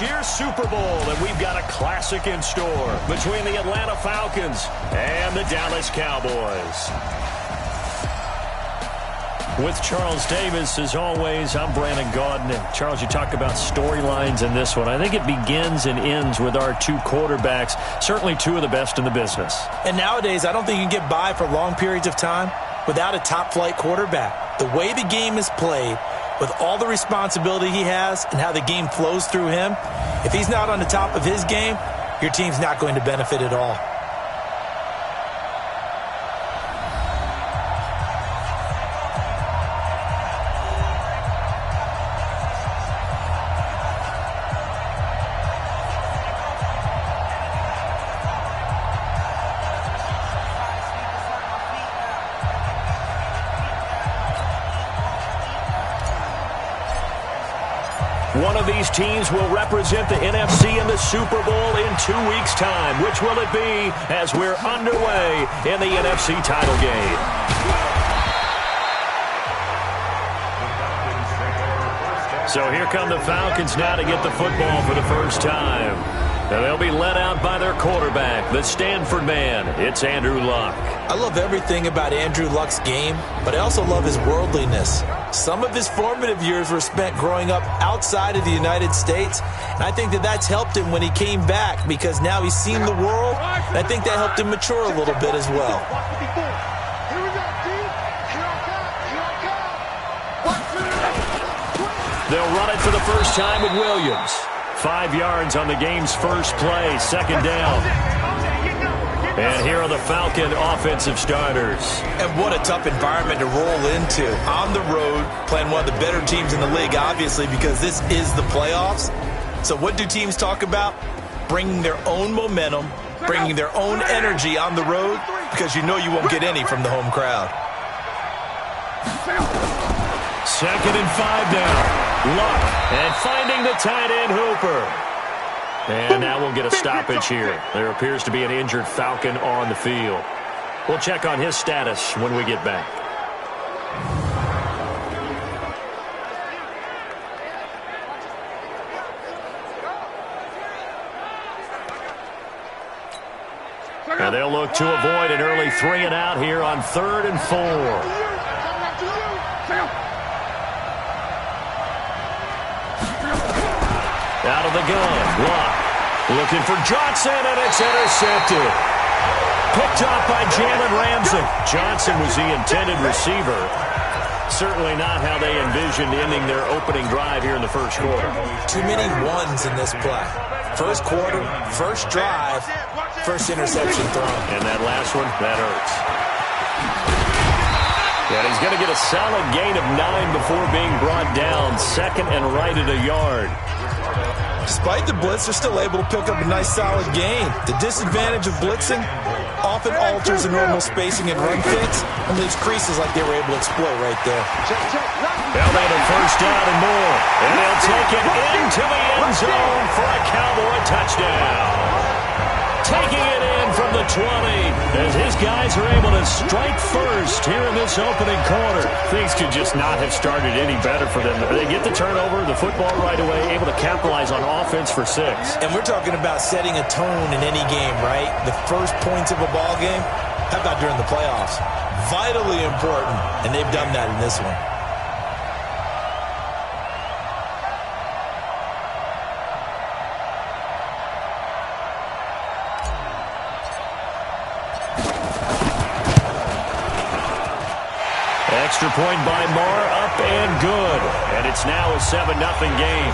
this year's Super Bowl, and we've got a classic in store between the Atlanta Falcons and the Dallas Cowboys. With Charles Davis, as always, I'm Brandon Gaudin. And Charles, you talk about storylines in this one. I think it begins and ends with our two quarterbacks, certainly two of the best in the business. And nowadays, I don't think you can get by for long periods of time without a top-flight quarterback. The way the game is played, with all the responsibility he has and how the game flows through him, if he's not on the top of his game, your team's not going to benefit at all. One of these teams will represent the NFC in the Super Bowl in 2 weeks' time. Which will it be as we're underway in the NFC title game? So here come the Falcons now to get the football for the first time. And they'll be led out by their quarterback, the Stanford man. It's Andrew Luck. I love everything about Andrew Luck's game, but I also love his worldliness. Some of his formative years were spent growing up outside of the United States, and I think that that's helped him when he came back because now he's seen the world, and I think that helped him mature a little bit as well. They'll run it for the first time with Williams. 5 yards on the game's first play, second down. And here are the Falcon offensive starters. And what a tough environment to roll into. On the road, playing one of the better teams in the league, obviously, because this is the playoffs. So what do teams talk about? Bringing their own momentum, bringing their own energy on the road, because you know you won't get any from the home crowd. 2nd and 5 now. Luck, and finding the tight end Hooper. And now we'll get a stoppage here. There appears to be an injured Falcon on the field. We'll check on his status when we get back. And they'll look to avoid an early 3 and out here on 3rd and 4. Out of the gun, Luck looking for Johnson, and it's intercepted. Picked off by Jalen Ramsey. Johnson was the intended receiver. Certainly not how they envisioned ending their opening drive here in the first quarter. Too many ones in this play. First quarter, first drive, first interception thrown. And that last one, that hurts. And he's going to get a solid gain of 9 before being brought down. 2nd and right at a yard. Despite the blitz, they're still able to pick up a nice solid gain. The disadvantage of blitzing often alters the normal spacing and run fits and leaves creases like they were able to exploit right there. They'll have a first down and more. And they'll take it into the end zone for a Cowboy touchdown. Taking it in from the 20 as his guys are able to strike first here in this opening quarter. Things could just not have started any better for them. They get the turnover, the football right away, able to capitalize on offense for 6. And we're talking about setting a tone in any game, right? The first points of a ball game, how about during the playoffs? Vitally important, and they've done that in this one. Extra point by Marr, up and good. And it's now a 7-0 game.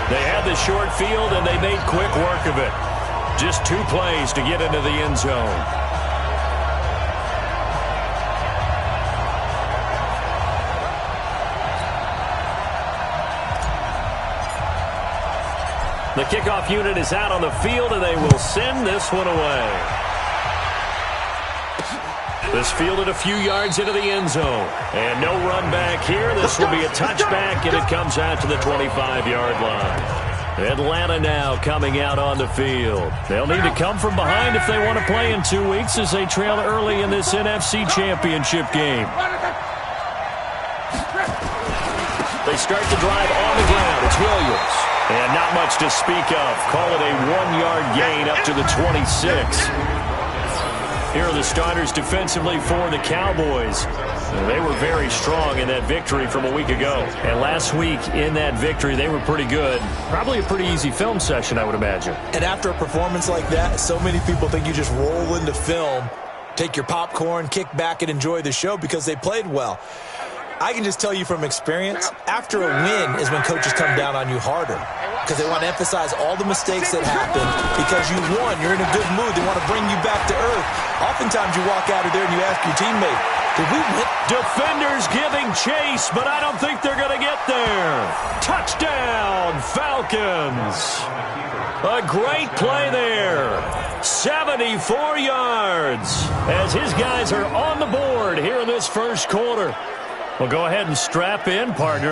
They had the short field, and they made quick work of it. Just 2 plays to get into the end zone. The kickoff unit is out on the field, and they will send this one away. This fielded a few yards into the end zone. And no run back here. This will be a touchback, and it comes out to the 25-yard line. Atlanta now coming out on the field. They'll need to come from behind if they want to play in 2 weeks as they trail early in this NFC Championship game. They start the drive on the ground. It's Williams. And not much to speak of. Call it a 1-yard gain up to the 26. Here are the starters defensively for the Cowboys. They were very strong in that victory from a week ago. And last week in that victory, they were pretty good. Probably a pretty easy film session, I would imagine. And after a performance like that, so many people think you just roll into film, take your popcorn, kick back, and enjoy the show because they played well. I can just tell you from experience, after a win is when coaches come down on you harder because they want to emphasize all the mistakes that happened because you won. You're in a good mood. They want to bring you back to earth. Oftentimes you walk out of there and you ask your teammate, did we win? Defenders giving chase, but I don't think they're going to get there. Touchdown, Falcons. A great play there. 74 yards as his guys are on the board here in this first quarter. Well, go ahead and strap in, partner.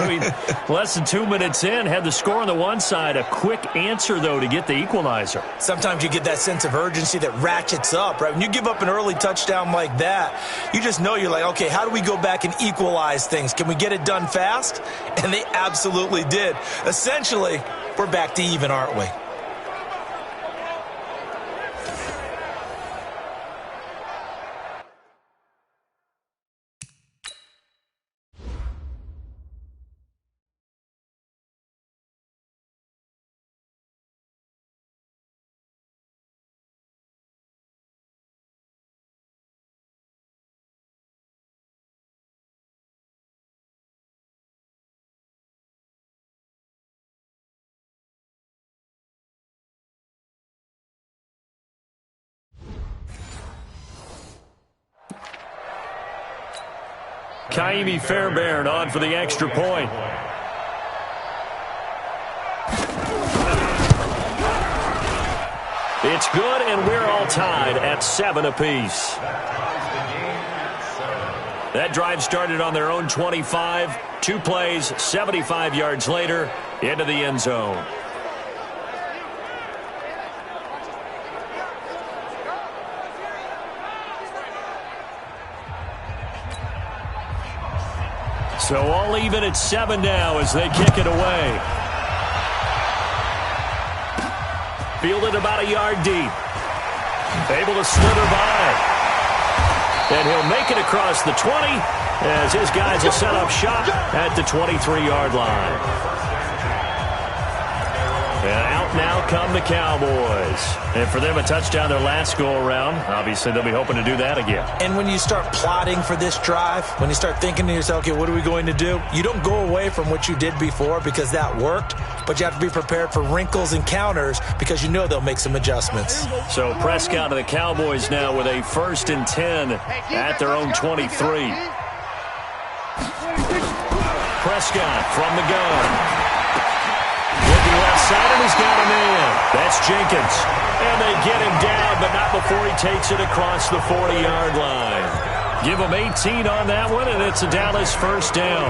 Less than 2 minutes in, had the score on the one side. A quick answer, though, to get the equalizer. Sometimes you get that sense of urgency that ratchets up, right? When you give up an early touchdown like that, you just know you're like, okay, how do we go back and equalize things? Can we get it done fast? And they absolutely did. Essentially, we're back to even, aren't we? Kaimi Fairbairn on for the extra point. It's good, and we're all tied at 7 apiece. That drive started on their own 25. 2 plays, 75 yards later, into the end zone. So all even at 7 now as they kick it away. Fielded about a yard deep. Able to slither by. And he'll make it across the 20 as his guys will set up shop at the 23-yard line. And out now come the Cowboys. And for them, a touchdown their last go-around. Obviously, they'll be hoping to do that again. And when you start plotting for this drive, when you start thinking to yourself, okay, what are we going to do? You don't go away from what you did before because that worked, but you have to be prepared for wrinkles and counters because you know they'll make some adjustments. So Prescott and the Cowboys now with a 1st and 10 at their own 23. Prescott from the gun. Left side, and he's got a man. That's Jenkins. And they get him down, but not before he takes it across the 40-yard line. Give him 18 on that one, and it's a Dallas first down.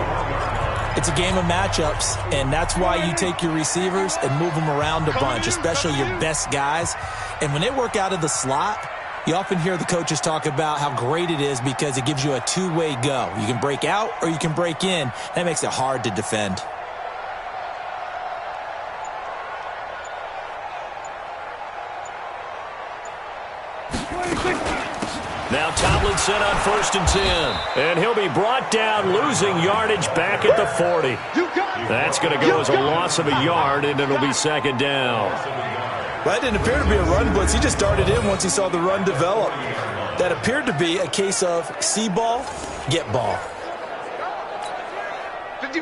It's a game of matchups, and that's why you take your receivers and move them around a bunch, especially your best guys. And when they work out of the slot, you often hear the coaches talk about how great it is because it gives you a two-way go. You can break out or you can break in. That makes it hard to defend. Now Tomlinson on 1st and 10. And he'll be brought down, losing yardage back at the 40. That's going to go as a loss of a yard, and it'll be 2nd down. Well, that didn't appear to be a run blitz. He just darted in once he saw the run develop. That appeared to be a case of see ball, get ball. Let's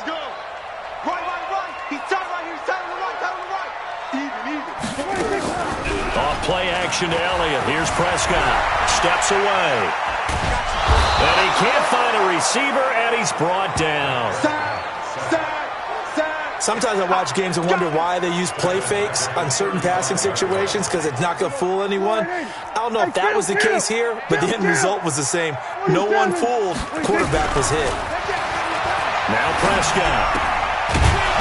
go. Right. He's tight right here. He's tight on the right. Even. Off play action to Elliott. Here's Prescott. Steps away. And he can't find a receiver, and he's brought down. Sometimes I watch games and wonder why they use play fakes on certain passing situations because it's not going to fool anyone. I don't know if that was the case here, but the end result was the same. No one fooled. Quarterback was hit. Now Prescott.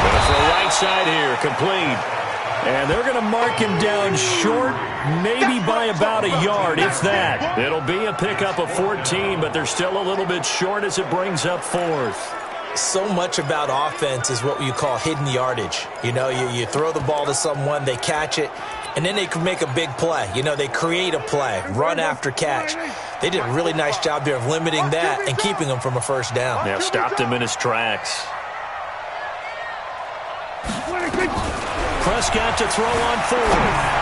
Going for a right side here. Complete. And they're going to mark him down short, maybe by about a yard, if that. It'll be a pickup of 14, but they're still a little bit short as it brings up 4th. So much about offense is what you call hidden yardage. You know, you throw the ball to someone, they catch it, and then they can make a big play. You know, they create a play, run after catch. They did a really nice job there of limiting that and keeping him from a first down. Yeah, stopped him in his tracks. Prescott to throw on fourth.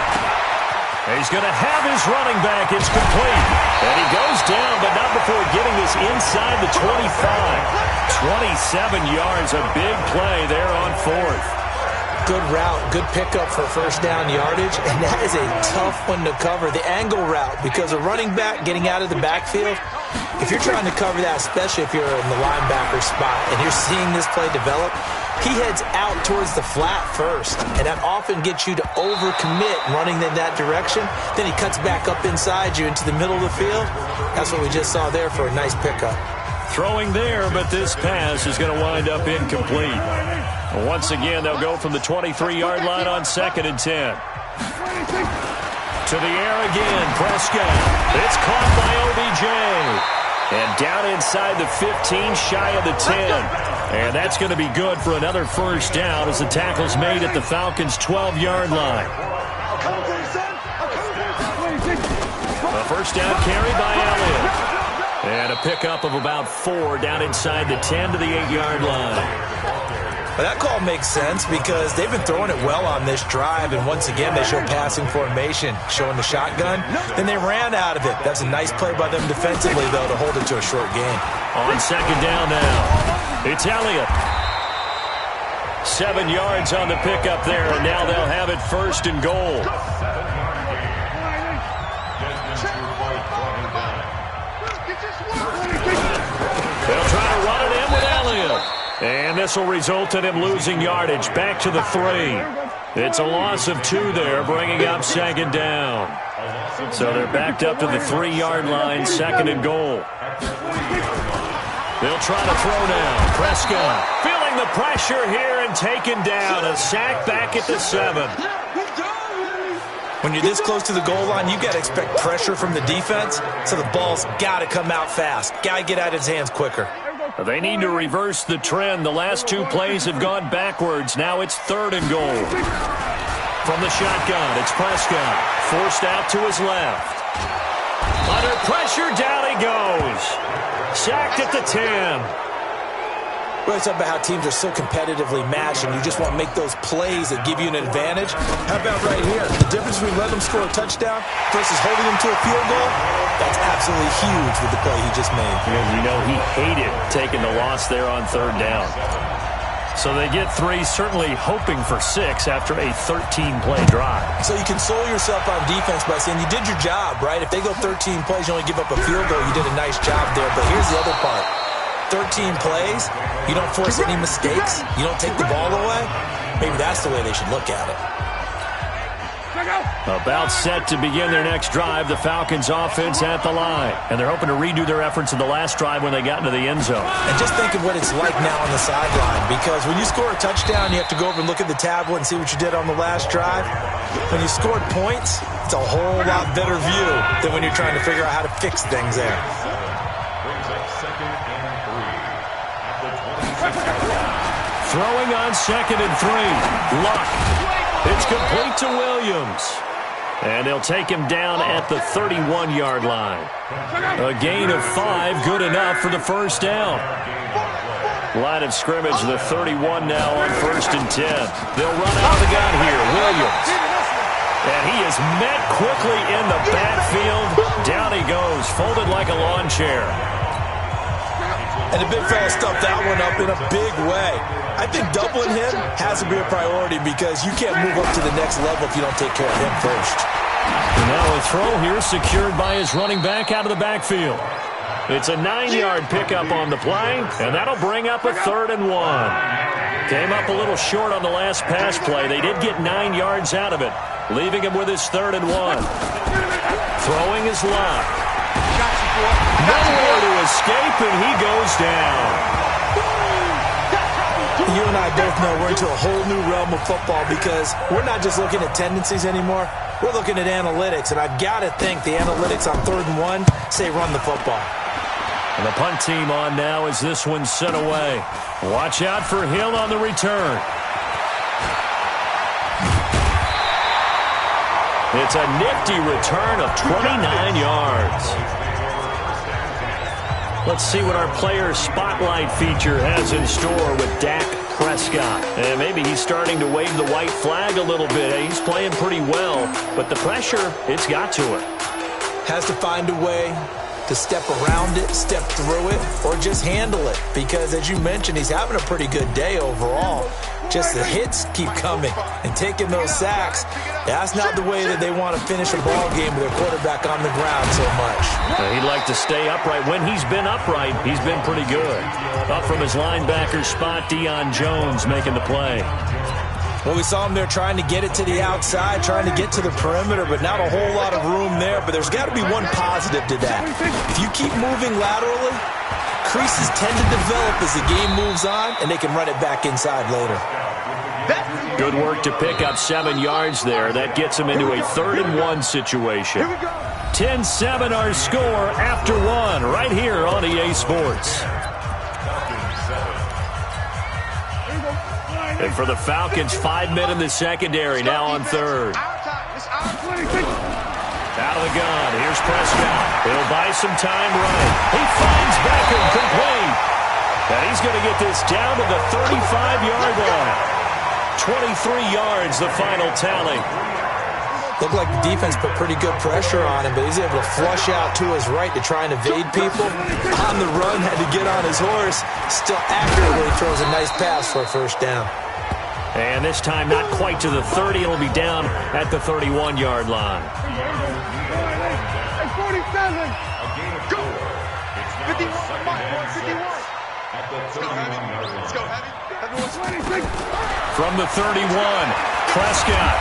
He's going to have his running back. It's complete. And he goes down, but not before getting this inside the 25. 27 yards, a big play there on fourth. Good route, good pickup for first down yardage, and that is a tough one to cover. The angle route, because a running back getting out of the backfield, if you're trying to cover that, especially if you're in the linebacker spot and you're seeing this play develop, he heads out towards the flat first, and that often gets you to overcommit running in that direction. Then he cuts back up inside you into the middle of the field. That's what we just saw there for a nice pickup. Throwing there, but this pass is going to wind up incomplete. Once again, they'll go from the 23-yard line on 2nd and 10. To the air again, Prescott. It's caught by OBJ. And down inside the 15, shy of the 10. And that's going to be good for another first down as the tackle's made at the Falcons' 12-yard line. A first down carry by Elliott. And a pickup of about 4 down inside the 10 to the 8-yard line. Well, that call makes sense because they've been throwing it well on this drive, and once again they show passing formation, showing the shotgun. Then they ran out of it. That's a nice play by them defensively, though, to hold it to a short gain. On second down now, it's Elliott. 7 yards on the pickup there, and now they'll have it first and goal. They'll try to run it in with Elliott. And this will result in him losing yardage back to the 3. It's a loss of 2 there, bringing up second down. So they're backed up to the 3-yard line, 2nd and goal. They'll try to throw now. Prescott feeling the pressure here and taken down. A sack back at the 7. When you're this close to the goal line, you got to expect pressure from the defense, so the ball's got to come out fast. Got to get out of his hands quicker. They need to reverse the trend. The last 2 plays have gone backwards. Now it's 3rd and goal. From the shotgun, it's Prescott. Forced out to his left. Under pressure, down he goes. Sacked at the 10. Well, it's about how teams are so competitively matched, and you just want to make those plays that give you an advantage. How about right here? The difference between letting them score a touchdown versus holding them to a field goal, that's absolutely huge with the play he just made. You know, he hated taking the loss there on 3rd down. So they get 3, certainly hoping for 6 after a 13-play drive. So you console yourself on defense by saying you did your job, right? If they go 13 plays, you only give up a field goal, you did a nice job there. But here's the other part. 13 plays, you don't force any mistakes, you don't take the ball away. Maybe that's the way they should look at it. About set to begin their next drive, the Falcons offense at the line. And they're hoping to redo their efforts in the last drive when they got into the end zone. And just think of what it's like now on the sideline, because when you score a touchdown, you have to go over and look at the tablet and see what you did on the last drive. When you scored points, it's a whole lot better view than when you're trying to figure out how to fix things there. Throwing on 2nd and 3. Luck. It's complete to Williams. And they'll take him down at the 31-yard line. A gain of 5, good enough for the first down. Line of scrimmage, the 31 now on 1st and 10. They'll run out of the gun here. Williams. And he is met quickly in the backfield. Down he goes, folded like a lawn chair. And the big fella stuffed that one up in a big way. I think doubling him has to be a priority because you can't move up to the next level if you don't take care of him first. And now a throw here secured by his running back out of the backfield. It's a 9-yard pickup on the play, and that'll bring up a 3rd and 1. Came up a little short on the last pass play. They did get 9 yards out of it, leaving him with his 3rd and 1. Throwing his Luck. Nowhere to escape, and he goes down. You and I both know we're into a whole new realm of football because we're not just looking at tendencies anymore. We're looking at analytics, and I've got to think the analytics on 3rd and 1 say run the football. And the punt team on now as this one's sent away. Watch out for Hill on the return. It's a nifty return of 29 yards. Let's see what our player spotlight feature has in store with Dak Prescott. And maybe he's starting to wave the white flag a little bit. He's playing pretty well, but the pressure, it's got to him. Has to find a way to step around it, step through it, or just handle it. Because as you mentioned, he's having a pretty good day overall. Just the hits keep coming and taking those sacks. That's not the way that they want to finish a ball game with their quarterback on the ground so much. He'd like to stay upright. When he's been upright, he's been pretty good. Up from his linebacker spot, Deion Jones making the play. Well, we saw him there trying to get it to the outside, trying to get to the perimeter, but not a whole lot of room there. But there's got to be one positive to that. If you keep moving laterally, creases tend to develop as the game moves on, and they can run it back inside later. Good work to pick up 7 yards there. That gets him into a 3rd-and-1 situation. 10-7 our score after 1 right here on EA Sports. And for the Falcons, 5 men in the secondary, now on 3rd. Out of the gun, here's Prescott. He'll buy some time right. He finds Beckham complete. And he's going to get this down to the 35-yard line. 23 yards, the final tally. Looked like the defense put pretty good pressure on him, but he's able to flush out to his right to try and evade people. On the run, had to get on his horse. Still accurately throws a nice pass for a 1st down. And this time not quite to the 30. It'll be down at the 31-yard line. 47. Go. 51. 51. Let's go, heavy. From the 31, Prescott.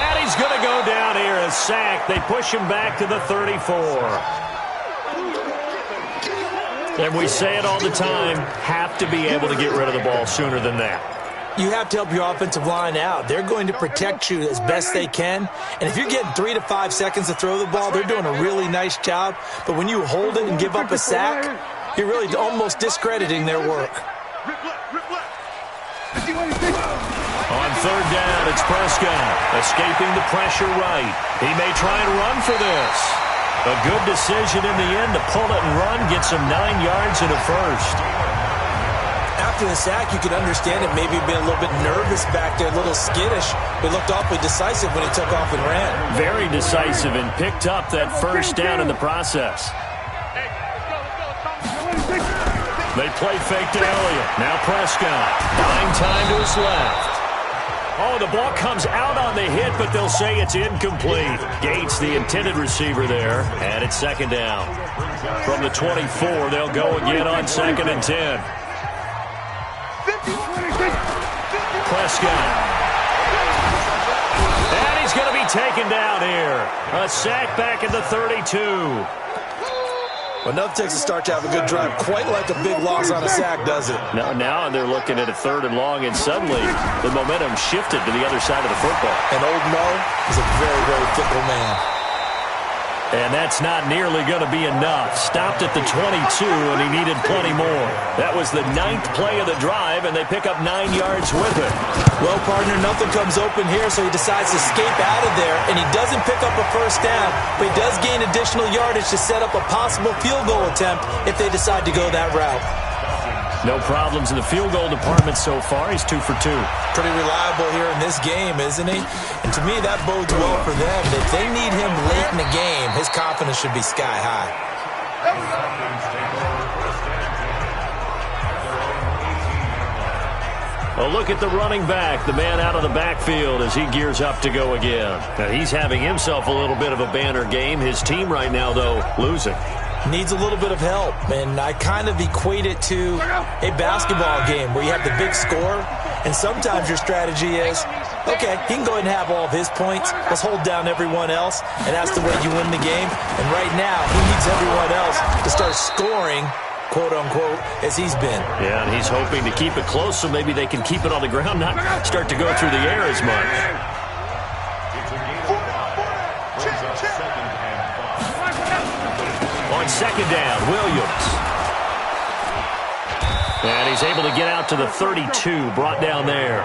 And he's going to go down here, a sack. They push him back to the 34. And we say it all the time, have to be able to get rid of the ball sooner than that. You have to help your offensive line out. They're going to protect you as best they can. And if you're getting 3 to 5 seconds to throw the ball, they're doing a really nice job. But when you hold it and give up a sack, you're really almost discrediting their work. On 3rd down, it's Prescott, escaping the pressure right. He may try and run for this. A good decision in the end to pull it and run, gets him 9 yards and a 1st. After the sack, you could understand it maybe being a little bit nervous back there, a little skittish. But looked awfully decisive when he took off and ran. Very decisive and picked up that 1st down in the process. They play fake to Elliott. Now Prescott. Buying time to his left. Oh, the ball comes out on the hit, but they'll say it's incomplete. Gates, the intended receiver there, and it's 2nd down. From the 24, they'll go again on 2nd and 10. Prescott. And he's going to be taken down here. A sack back at the 32. Well, nothing takes a start to have a good drive quite like a big loss on a sack, does it? Now they're looking at a 3rd and long, and suddenly the momentum shifted to the other side of the football. And old Mo is a very, very fickle man. And that's not nearly going to be enough. Stopped at the 22, and he needed plenty more. That was the 9th play of the drive, and they pick up 9 yards with it. Well, partner, nothing comes open here, so he decides to escape out of there, and he doesn't pick up a 1st down, but he does gain additional yardage to set up a possible field goal attempt if they decide to go that route. No problems in the field goal department so far. He's 2 for 2. Pretty reliable here in this game, isn't he? And to me, that bodes well for them. If they need him late in the game, his confidence should be sky high. Well, look at the running back, the man out of the backfield as he gears up to go again. Now, he's having himself a little bit of a banner game. His team right now, though, losing. Needs a little bit of help, and I kind of equate it to a basketball game where you have the big score, and sometimes your strategy is, okay, he can go ahead and have all of his points. Let's hold down everyone else, and that's the way you win the game. And right now, he needs everyone else to start scoring, quote-unquote, as he's been. Yeah, and he's hoping to keep it close so maybe they can keep it on the ground, not start to go through the air as much. on second down, Williams. And he's able to get out to the 32, brought down there.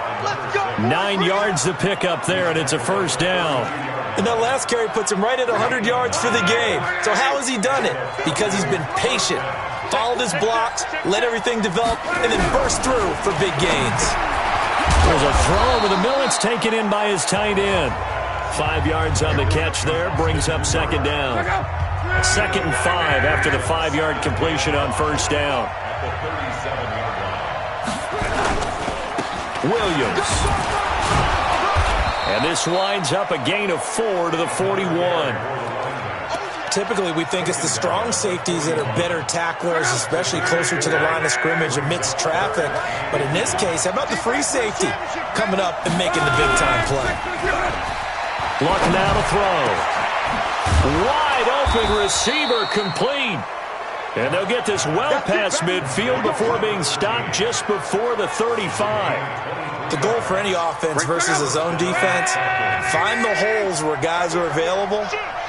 9 yards to pick up there, and it's a first down. And that last carry puts him right at 100 yards for the game. So how has he done it? Because he's been patient, followed his blocks, let everything develop, and then burst through for big gains. There's a throw over the middle. It's taken in by his tight end. 5 yards on the catch there, brings up second down. 2nd and 5 after the 5-yard completion on first down. Williams. And this winds up a gain of 4 to the 41. Typically, we think it's the strong safeties that are better tacklers, especially closer to the line of scrimmage amidst traffic. But in this case, how about the free safety coming up and making the big-time play? Luck now to throw. Wide open receiver complete. And they'll get this well past midfield before being stopped just before the 35. The goal for any offense versus his own defense, find the holes where guys are available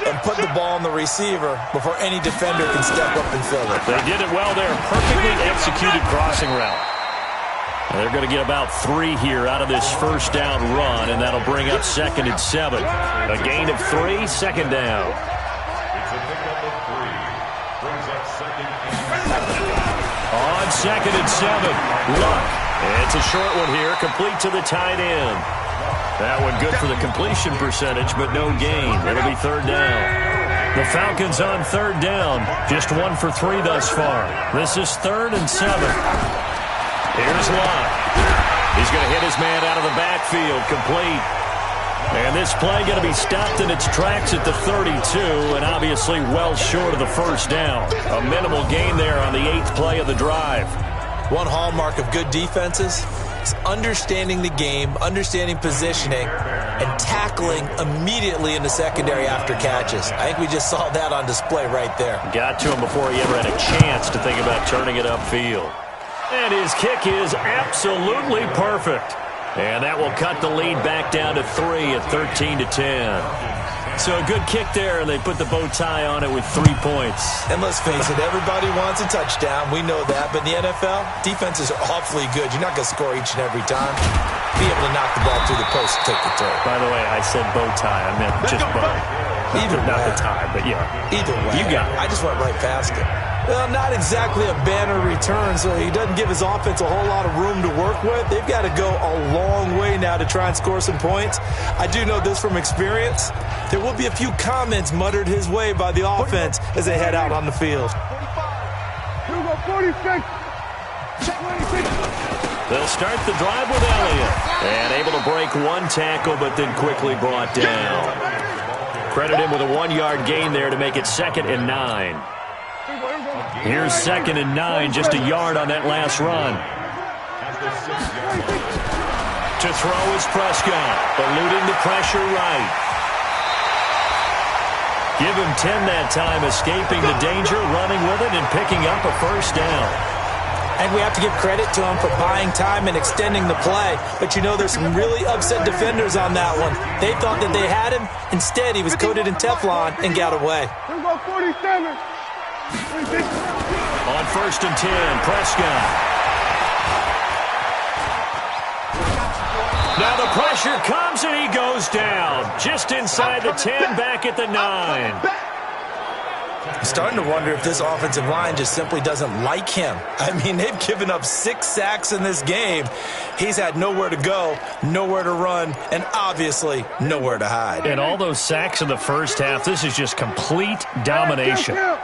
and put the ball on the receiver before any defender can step up and fill it. They did it well there. Perfectly executed crossing route. And they're going to get about 3 here out of this first down run, and that'll bring up 2nd and 7. A gain of 3, second down. On 2nd and 7, Luck. It's a short one here, complete to the tight end. That one good for the completion percentage, but no gain. It'll be 3rd down. The Falcons on 3rd down, just 1 for 3 thus far. This is 3rd and 7. Here's Luck. He's going to hit his man out of the backfield, complete. And this play going to be stopped in its tracks at the 32, and obviously well short of the first down. A minimal gain there on the 8th play of the drive. One hallmark of good defenses is understanding the game, understanding positioning, and tackling immediately in the secondary after catches. I think we just saw that on display right there. Got to him before he ever had a chance to think about turning it upfield. And his kick is absolutely perfect. And that will cut the lead back down to 3 at 13 to 10. So a good kick there, and they put the bow tie on it with 3 points. And let's face it, everybody wants a touchdown. We know that. But in the NFL, defenses are awfully good. You're not going to score each and every time. Be able to knock the ball through the post and take the throw. By the way, I said bow tie. I meant just bow. Either not way. the tie, but yeah. Either way. You got it. I just went right past it. Well, not exactly a banner return, so he doesn't give his offense a whole lot of room to work with. They've got to go a long way now to try and score some points. I do know this from experience. There will be a few comments muttered his way by the offense as they head out on the field. 46. They'll start the drive with Elliott. And able to break 1 tackle, but then quickly brought down. Credit him with a 1-yard gain there to make it 2nd and 9. Here's 2nd and 9, just a yard on that last run. To throw is Prescott, eluding the pressure right. Give him 10 that time, escaping the danger, running with it, and picking up a first down. And we have to give credit to him for buying time and extending the play. But you know, there's some really upset defenders on that one. They thought that they had him. Instead, he was coated in Teflon and got away. 47. On 1st and 10, Prescott. Now the pressure comes and he goes down. Just inside the 10, back at the 9. I'm starting to wonder if this offensive line just simply doesn't like him. I mean, they've given up 6 sacks in this game. He's had nowhere to go, nowhere to run, and obviously nowhere to hide. And all those sacks in the first half, this is just complete domination. Kill.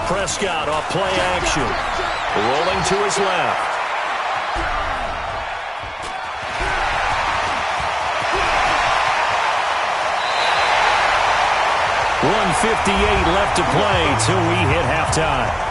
Prescott off play action. Rolling to his left. .158 left to play till we hit halftime.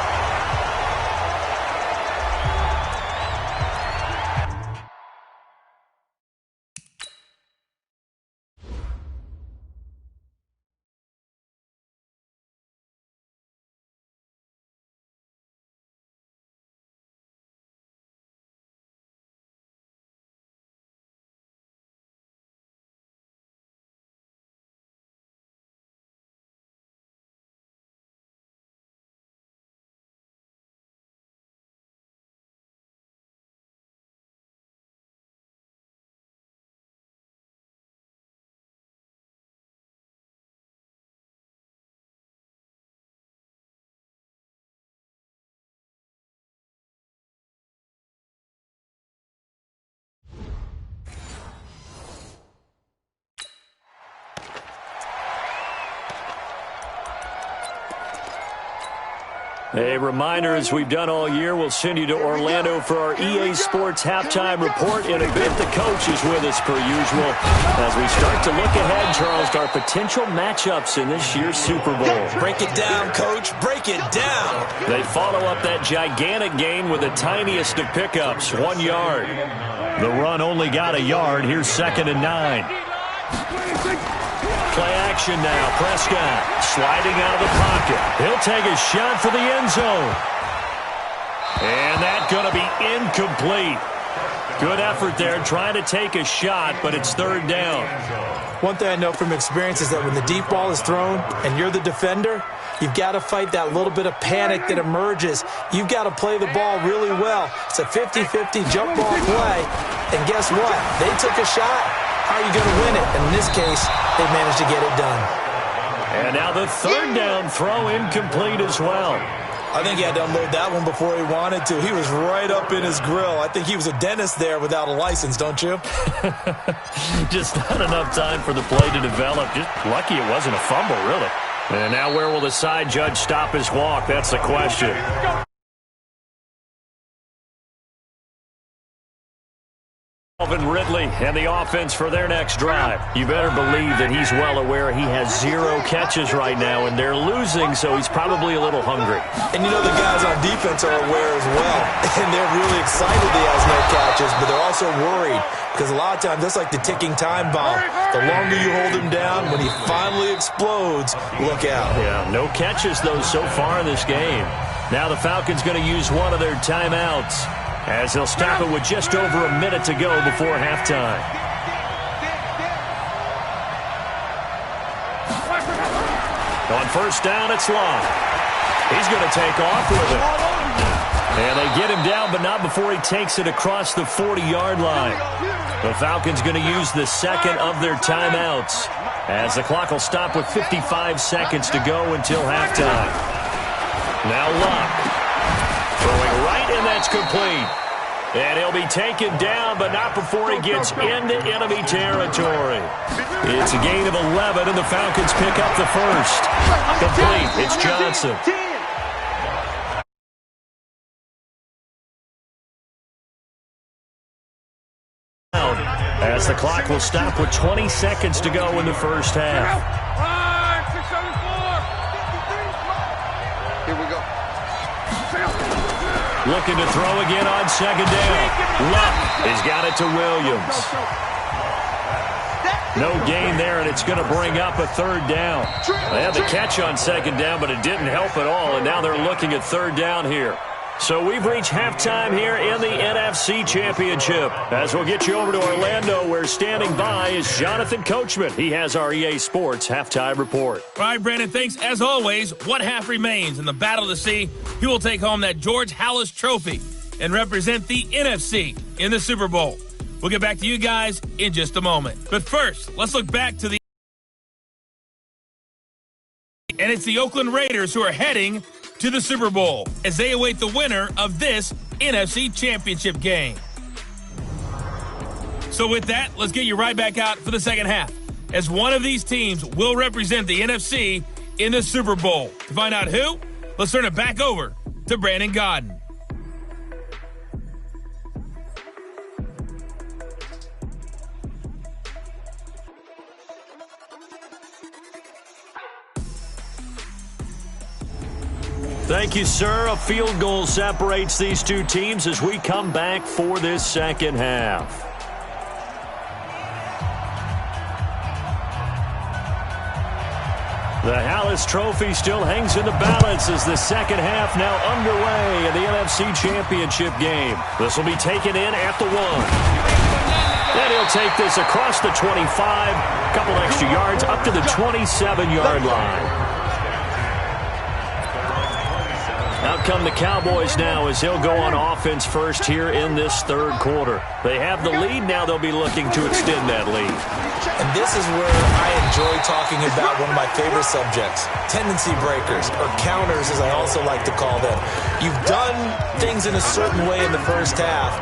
A reminder, as we've done all year, we'll send you to Orlando for our EA Sports Halftime Report. In a bit, the coach is with us per usual. As we start to look ahead, Charles, to our potential matchups in this year's Super Bowl. Break it down, Coach. Break it down. They follow up that gigantic gain with the tiniest of pickups, 1 yard. The run only got a yard. Here's 2nd and 9. Play action now. Prescott sliding out of the pocket. He'll take a shot for the end zone. And that's going to be incomplete. Good effort there trying to take a shot, but it's 3rd down. One thing I know from experience is that when the deep ball is thrown and you're the defender, you've got to fight that little bit of panic that emerges. You've got to play the ball really well. It's a 50-50 jump ball play. And guess what? They took a shot. How are you going to win it? And in this case, they managed to get it done. And now the 3rd down throw incomplete as well. I think he had to unload that one before he wanted to. He was right up in his grill. I think he was a dentist there without a license, don't you? Just not enough time for the play to develop. Just lucky it wasn't a fumble, really. And now where will the side judge stop his walk? That's the question. Ridley and the offense for their next drive. You better believe that he's well aware he has 0 catches right now, and they're losing, so he's probably a little hungry. And you know the guys on defense are aware as well, and they're really excited he has no catches, but they're also worried because a lot of times that's like the ticking time bomb. The longer you hold him down, when he finally explodes, look out. Yeah, no catches, though, so far in this game. Now the Falcons going to use one of their timeouts, as they'll stop it with just over a minute to go before halftime. On 1st down, it's Long. He's going to take off with it. And they get him down, but not before he takes it across the 40-yard line. The Falcons going to use the 2nd of their timeouts, as the clock will stop with 55 seconds to go until halftime. Now Luck. Throwing right, and that's complete. And he'll be taken down, but not before he gets into enemy territory. It's a gain of 11, and the Falcons pick up the 1st. Complete. It's Johnson. As the clock will stop with 20 seconds to go in the 1st half. Here we go. Looking to throw again on 2nd down. Luck has got it to Williams. No gain there, and it's going to bring up a 3rd down. They had the catch on 2nd down, but it didn't help at all, and now they're looking at 3rd down here. So we've reached halftime here in the NFC Championship. As we'll get you over to Orlando, where standing by is Jonathan Coachman. He has our EA Sports Halftime Report. All right, Brandon, thanks. As always, one half remains in the battle to see who will take home that George Halas Trophy and represent the NFC in the Super Bowl. We'll get back to you guys in just a moment. But first, let's look back to the... And it's the Oakland Raiders who are heading to the Super Bowl as they await the winner of this NFC Championship game. So with that, let's get you right back out for the 2nd half, as one of these teams will represent the NFC in the Super Bowl. To find out who, let's turn it back over to Brandon Godden. Thank you, sir. A field goal separates these two teams as we come back for this 2nd half. The Halas Trophy still hangs in the balance as the 2nd half now underway in the NFC Championship game. This will be taken in at the 1. And he'll take this across the 25, a couple extra yards up to the 27-yard line. Out come the Cowboys now as they'll go on offense first here in this 3rd quarter. They have the lead. Now they'll be looking to extend that lead. And this is where I enjoy talking about one of my favorite subjects, tendency breakers, or counters as I also like to call them. You've done things in a certain way in the 1st half,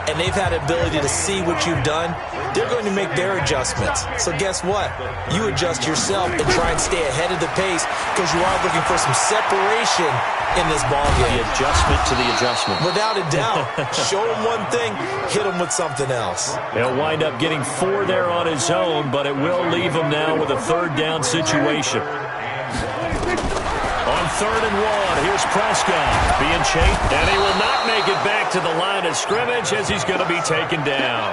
and they've had the ability to see what you've done, they're going to make their adjustments. So guess what? You adjust yourself and try and stay ahead of the pace because you are looking for some separation in this ball game. The adjustment to the adjustment. Without a doubt. Show him one thing, hit him with something else. He'll wind up getting 4 there on his own, but it will leave him now with a third down situation. On 3rd and 1, here's Prescott being chased, and he will not make it back to the line of scrimmage as he's going to be taken down.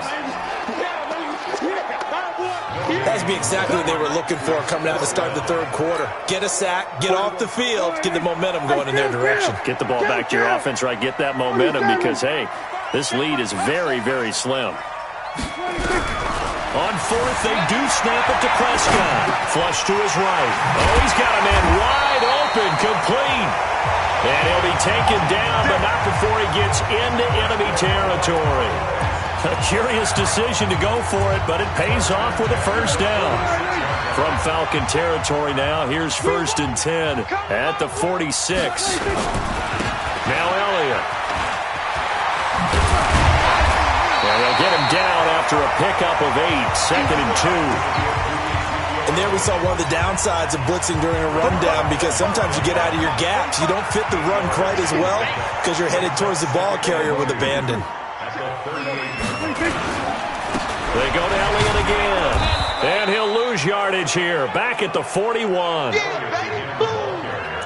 That's be exactly what they were looking for coming out to start the 3rd quarter. Get a sack, get off the field, get the momentum going in their direction. Get the ball back to your offense, right? Get that momentum because, hey, this lead is very, very slim. On 4th, they do snap it to Prescott. Flush to his right. Oh, he's got a man wide open, complete. And he'll be taken down, but not before he gets into enemy territory. A curious decision to go for it, but it pays off with a first down. From Falcon territory now, here's 1st and 10 at the 46. Now Elliott. And they'll get him down after a pickup of 8, 2nd and 2. And there we saw one of the downsides of blitzing during a rundown because sometimes you get out of your gaps. You don't fit the run quite as well because you're headed towards the ball carrier with abandon. They go to Elliott again. And he'll lose yardage here. Back at the 41.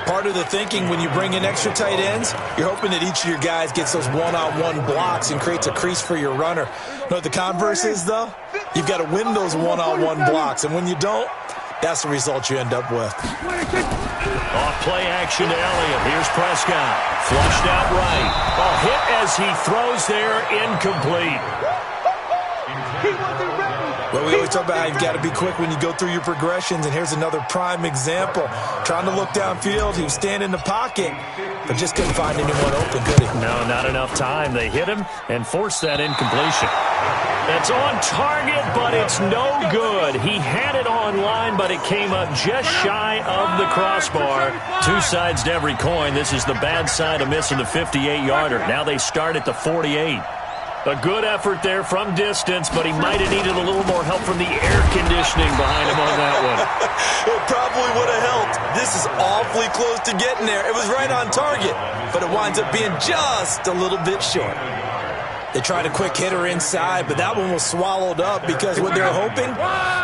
Part of the thinking when you bring in extra tight ends, you're hoping that each of your guys gets those one-on-one blocks and creates a crease for your runner. You know what the converse is, though? You've got to win those one-on-one blocks. And when you don't, that's the result you end up with. Off play action to Elliott. Here's Prescott. Flushed out right. A hit as he throws there, incomplete. Well, we always talk about how you've got to be quick when you go through your progressions, and here's another prime example. Trying to look downfield, he was standing in the pocket, but just couldn't find anyone open, could he? No, not enough time. They hit him and forced that incompletion. It's on target, but it's no good. He had it on line, but it came up just shy of the crossbar. 2 sides to every coin. This is the bad side of missing the 58-yarder. Now they start at the 48. A good effort there from distance, but he might have needed a little more help from the air conditioning behind him on that one. It probably would have helped. This is awfully close to getting there. It was right on target, but it winds up being just a little bit short. They tried a quick hitter inside, but that one was swallowed up because what they're hoping,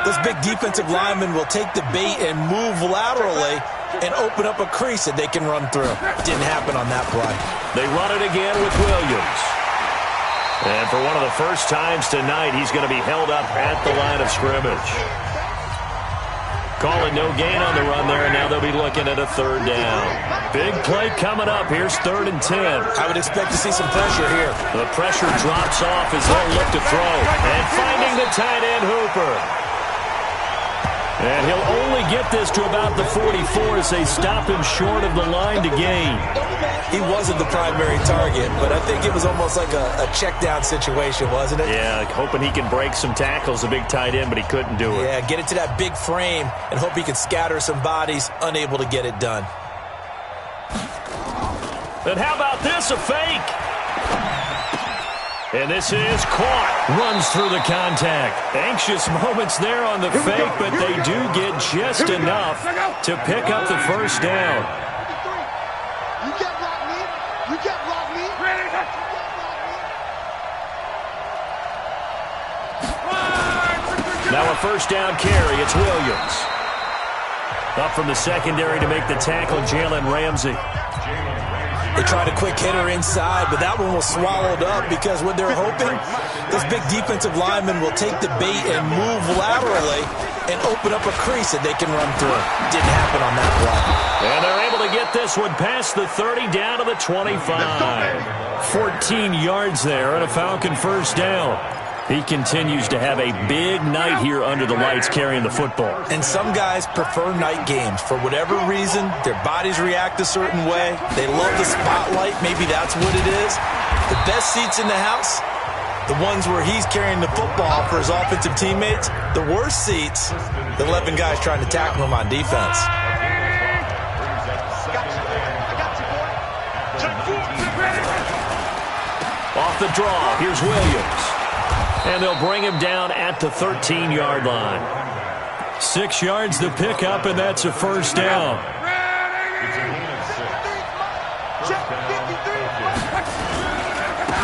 those big defensive linemen will take the bait and move laterally and open up a crease that they can run through. Didn't happen on that play. They run it again with Williams. And for one of the first times tonight, he's going to be held up at the line of scrimmage. Calling no gain on the run there, and now they'll be looking at a 3rd down. Big play coming up. Here's 3rd and 10. I would expect to see some pressure here. The pressure drops off as they'll look to throw. And finding the tight end, Hooper. And he'll only get this to about the 44 as they stop him short of the line to gain. He wasn't the primary target, but I think it was almost like a check-down situation, wasn't it? Yeah, hoping he can break some tackles, a big tight end, but he couldn't do it. Yeah, get it to that big frame and hope he can scatter some bodies, unable to get it done. And how about this, a fake? And this is caught. Runs through the contact. Anxious moments there on the fake, but they do get just enough to pick up the first down. You can't block me. You can't block me. Now a first down carry. It's Williams. Up from the secondary to make the tackle, Jalen Ramsey. They tried a quick hitter inside, but that one was swallowed up because what they're hoping, those big defensive linemen will take the bait and move laterally and open up a crease that they can run through. Didn't happen on that play. And they're able to get this one past the 30 down to the 25. 14 yards there and a Falcon first down. He continues to have a big night here under the lights carrying the football. And some guys prefer night games. For whatever reason, their bodies react a certain way. They love the spotlight. Maybe that's what it is. The best seats in the house, the ones where he's carrying the football for his offensive teammates. The worst seats, the 11 guys trying to tackle him on defense. Off off the draw. Here's Williams. And they'll bring him down at the 13-yard line. 6 yards to pick up, and that's a first down.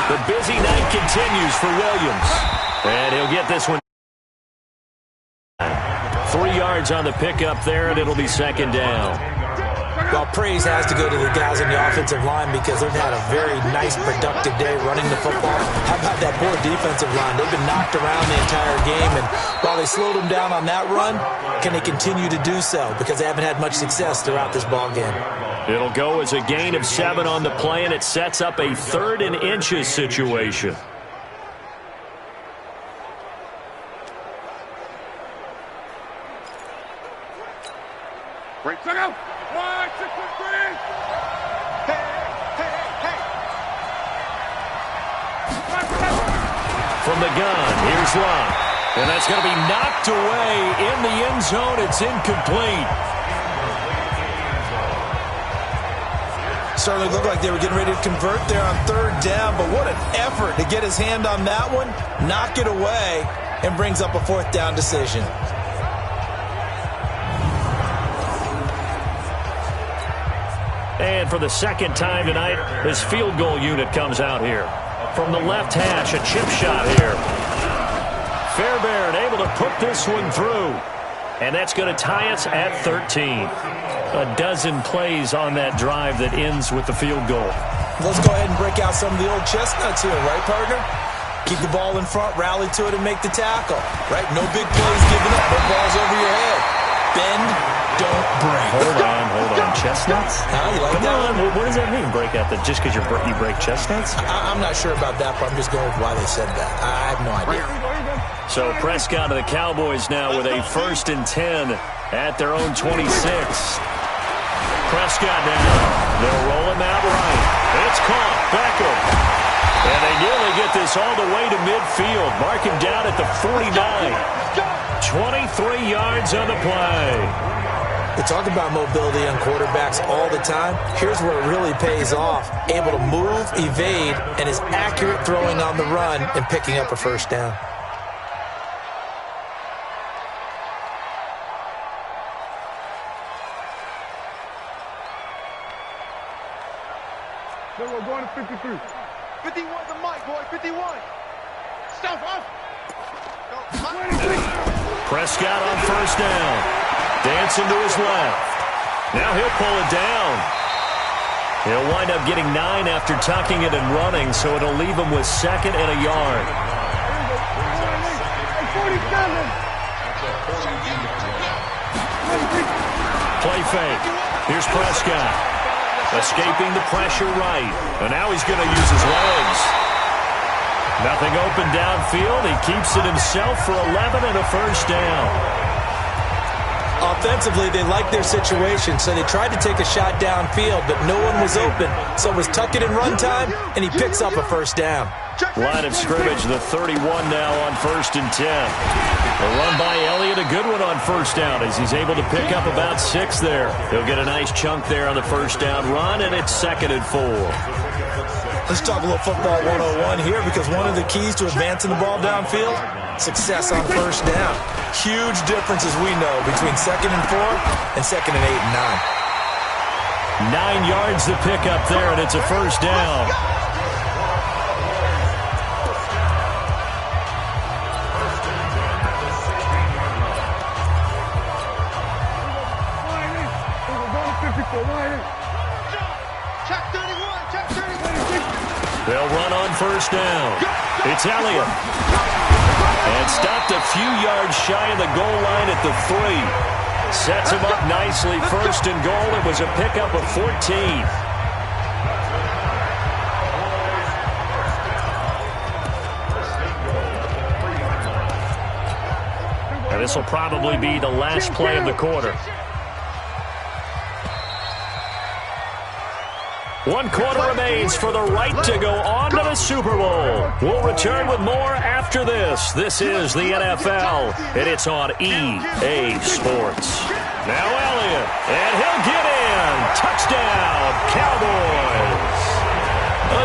The busy night continues for Williams. And he'll get this one. 3 yards on the pickup there, and it'll be second down. Well, praise has to go to the guys on the offensive line because they've had a very nice, productive day running the football. How about that poor defensive line? They've been knocked around the entire game, and while they slowed them down on that run, can they continue to do so? Because they haven't had much success throughout this ball game. It'll go as a gain of 7 on the play, and it sets up a 3rd and inches situation. Break, check out. 1, 6, 3. Hey, hey, hey, From the gun, here's Love. And that's going to be knocked away in the end zone. It's incomplete. Certainly looked like they were getting ready to convert there on 3rd down, but what an effort to get his hand on that one, knock it away, and brings up a 4th down decision. And for the second time tonight, his field goal unit comes out here. From the left hash, a chip shot here. Fairbairn able to put this one through. And that's going to tie us at 13. A dozen plays on that drive that ends with the field goal. Let's go ahead and break out some of the old chestnuts here, right, partner? Keep the ball in front, rally to it, and make the tackle, right? No big plays given up, no balls over your head. Bend, don't break. Hold on. Chestnuts? You like Come that? on. What does that mean, break out? Just because you break chestnuts? I'm not sure about that, but I'm just going with why they said that. I have no idea. So Prescott of the Cowboys now with a 1st and 10 at their own 26. Prescott now. They'll roll him out right. It's caught. Beckham. And they nearly get this all the way to midfield. Mark him down at the 49. 23 yards on the play. We talk about mobility on quarterbacks all the time. Here's where it really pays off. Able to move, evade, and is accurate throwing on the run and picking up a 1st down. Then we're going to 53. 51's the mic, boy. 51. Stop off. Prescott on 1st down. Dancing to his left. Now he'll pull it down. He'll wind up getting 9 after tucking it and running, so it'll leave him with 2nd and a yard. Play fake. Here's Prescott. Escaping the pressure right. And now he's going to use his legs. Nothing open downfield. He keeps it himself for 11 and a 1st down. Offensively, they liked their situation, so they tried to take a shot downfield, but no one was open. So it was tuck it in run time, and he picks up a 1st down. Line of scrimmage, the 31 now on 1st and 10. A run by Elliott, a good one on 1st down as he's able to pick up about 6 there. He'll get a nice chunk there on the 1st down run, and it's 2nd and 4. Let's talk a little football 101 here because one of the keys to advancing the ball downfield, success on 1st down. Huge difference, as we know, between 2nd and 4 and 2nd and 8 and 9. 9 yards to pick up there, and it's a 1st down. They'll run on 1st down. It's Elliott. And stopped a few yards shy of the goal line at the 3. Sets him up nicely. 1st and goal. It was a pickup of 14. And this will probably be the last play of the quarter. 1 quarter remains for the right to go on to the Super Bowl. We'll return with more after this. This is the NFL, and it's on EA Sports. Now Elliott, and he'll get in. Touchdown, Cowboys.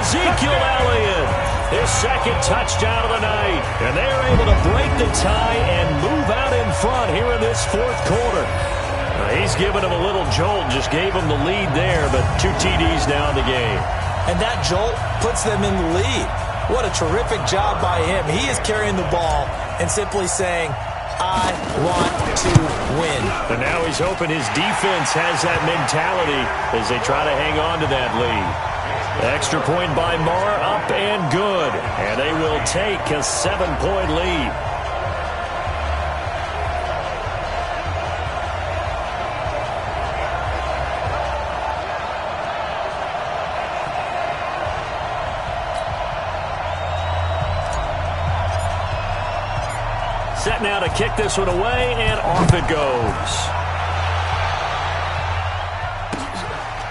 Ezekiel Elliott his second touchdown of the night. And they're able to break the tie and move out in front here in this fourth quarter. He's given him a little jolt, just gave him the lead there, but 2 TDs now in the game. And that jolt puts them in the lead. What a terrific job by him. He is carrying the ball and simply saying, I want to win. And now he's hoping his defense has that mentality as they try to hang on to that lead. Extra point by Marr, up and good. And they will take a 7-point lead. Set now to kick this one away, and off it goes.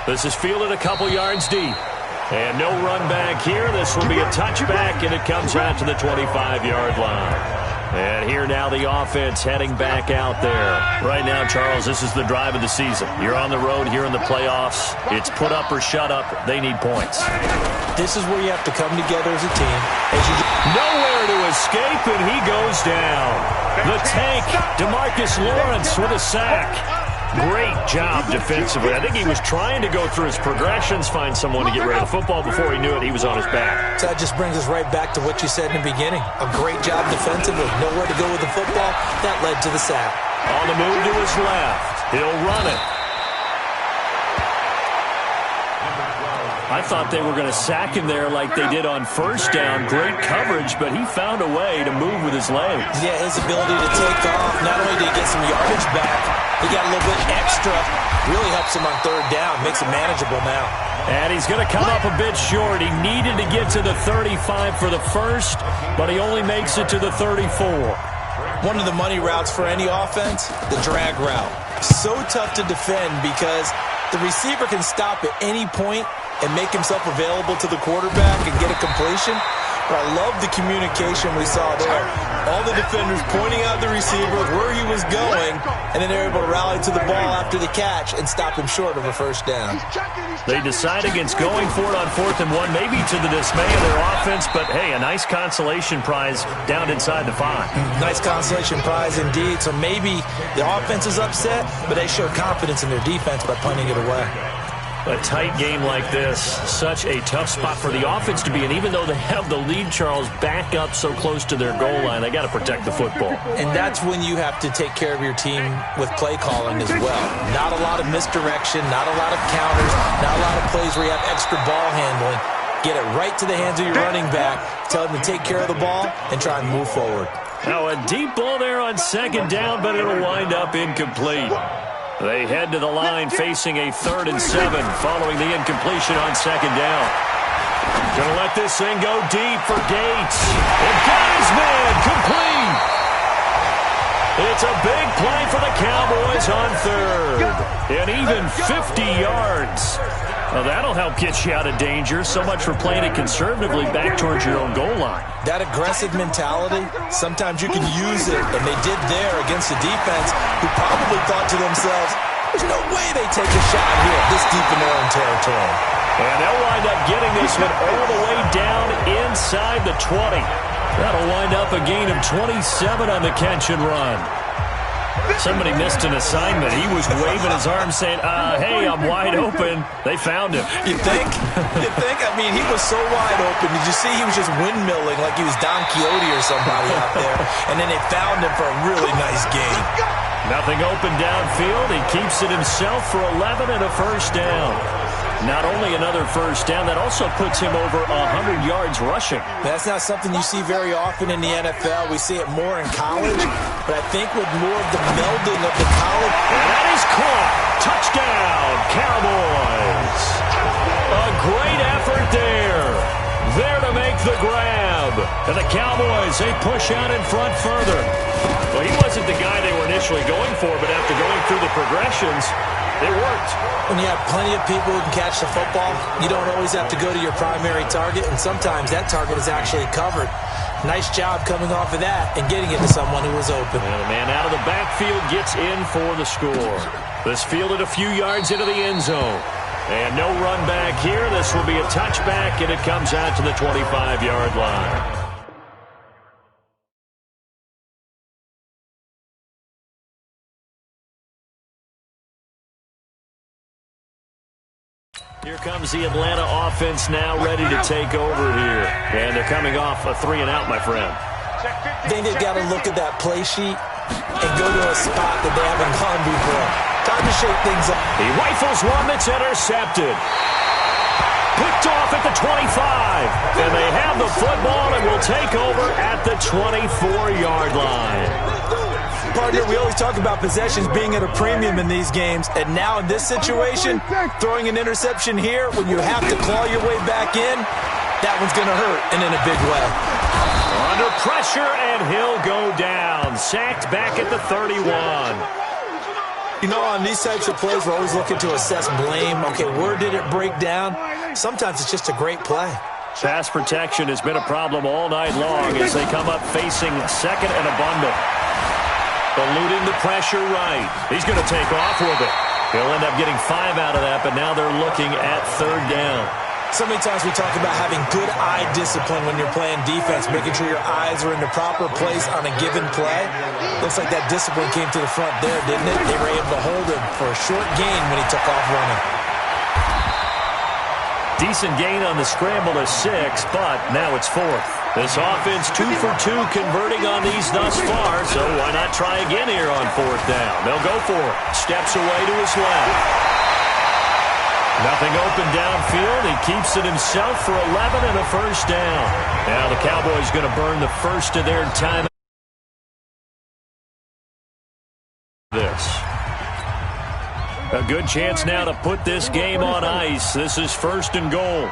This is fielded a couple yards deep. And no run back here. This will be a touchback, and it comes out to the 25-yard line. And here now the offense heading back out there. Right now, Charles, this is the drive of the season. You're on the road here in the playoffs. It's put up or shut up. They need points. This is where you have to come together as a team. Nowhere to escape, and he goes down. The tank, DeMarcus Lawrence with a sack. Great job defensively. I think he was trying to go through his progressions, find someone to get rid of the football. Before he knew it, he was on his back. So that just brings us right back to what you said in the beginning. A great job defensively. Nowhere to go with the football. That led to the sack. On the move to his left. He'll run it. I thought they were going to sack him there like they did on first down. Great coverage, but he found a way to move with his legs. Yeah, his ability to take off. Not only did he get some yardage back, he got a little bit extra. Really helps him on third down. Makes it manageable now. And he's going to come up a bit short. He needed to get to the 35 for the first, but he only makes it to the 34. One of the money routes for any offense, the drag route. So tough to defend because the receiver can stop at any point and make himself available to the quarterback and get a completion. But I love the communication we saw there. All the defenders pointing out the receiver where he was going, and then they're able to rally to the ball after the catch and stop him short of a first down. They decide against going for it on 4th and 1, maybe to the dismay of their offense, but hey, a nice consolation prize down inside the 5. Nice consolation prize indeed. So maybe the offense is upset, but they show confidence in their defense by punting it away. A tight game like this, such a tough spot for the offense to be in. Even though they have the lead, Charles, back up so close to their goal line, they got to protect the football. And that's when you have to take care of your team with play calling as well. Not a lot of misdirection, not a lot of counters, not a lot of plays where you have extra ball handling. Get it right to the hands of your running back, tell him to take care of the ball, and try and move forward. Now a deep ball there on 2nd down, but it'll wind up incomplete. They head to the line facing a 3rd and 7 following the incompletion on 2nd down. Gonna let this thing go deep for Gates. And got his man complete. It's a big play for the Cowboys on 3rd. And even 50 yards. Well, that'll help get you out of danger. So much for playing it conservatively back towards your own goal line. That aggressive mentality, sometimes you can use it, and they did there against a defense who probably thought to themselves, there's no way they take a shot here this deep in their own territory. And they'll wind up getting this one all the way down inside the 20. That'll wind up a gain of 27 on the catch and run. Somebody missed an assignment. He was waving his arm saying, hey, I'm wide open. They found him. You think? I mean, he was so wide open. Did you see he was just windmilling like he was Don Quixote or somebody out there? And then they found him for a really nice game. Nothing open downfield. He keeps it himself for 11 and a first down. Not only another first down, that also puts him over 100 yards rushing. That's not something you see very often in the NFL. We see it more in college, but I think with more of the melding of the college. And that is caught. Touchdown, Cowboys. A great effort there. There to make the grab. And the Cowboys, they push out in front further. Well, he wasn't the guy they were initially going for, but after going through the progressions, it worked. When you have plenty of people who can catch the football, you don't always have to go to your primary target, and sometimes that target is actually covered. Nice job coming off of that and getting it to someone who was open. And a man out of the backfield gets in for the score. This fielded a few yards into the end zone. And no run back here. This will be a touchback, and it comes out to the 25-yard line. Here comes the Atlanta offense now ready to take over here. And they're coming off a 3-and-out, my friend. I think they've got to look at that play sheet and go to a spot that they haven't gone before. Time to shake things up. He rifles one that's intercepted. Picked off at the 25. And they have the football and will take over at the 24-yard line. Partner, we always talk about possessions being at a premium in these games. And now in this situation, throwing an interception here when you have to claw your way back in, that one's going to hurt, and in a big way. Under pressure, and he'll go down. Sacked back at the 31. You know, on these types of plays, we're always looking to assess blame. Okay, where did it break down? Sometimes it's just a great play. Pass protection has been a problem all night long as they come up facing second and a bundle. Eluding the pressure right. He's going to take off with it. He'll end up getting 5 out of that, but now they're looking at third down. So many times we talk about having good eye discipline when you're playing defense, making sure your eyes are in the proper place on a given play. Looks like that discipline came to the front there, didn't it? They were able to hold him for a short gain when he took off running. Decent gain on the scramble to 6, but now it's 4th. This offense 2 for 2 converting on these thus far, so why not try again here on 4th down? They'll go for it. Steps away to his left. Nothing open downfield. He keeps it himself for 11 and a first down. Now the Cowboys going to burn the first of their time. A good chance now to put this game on ice. This is 1st and goal.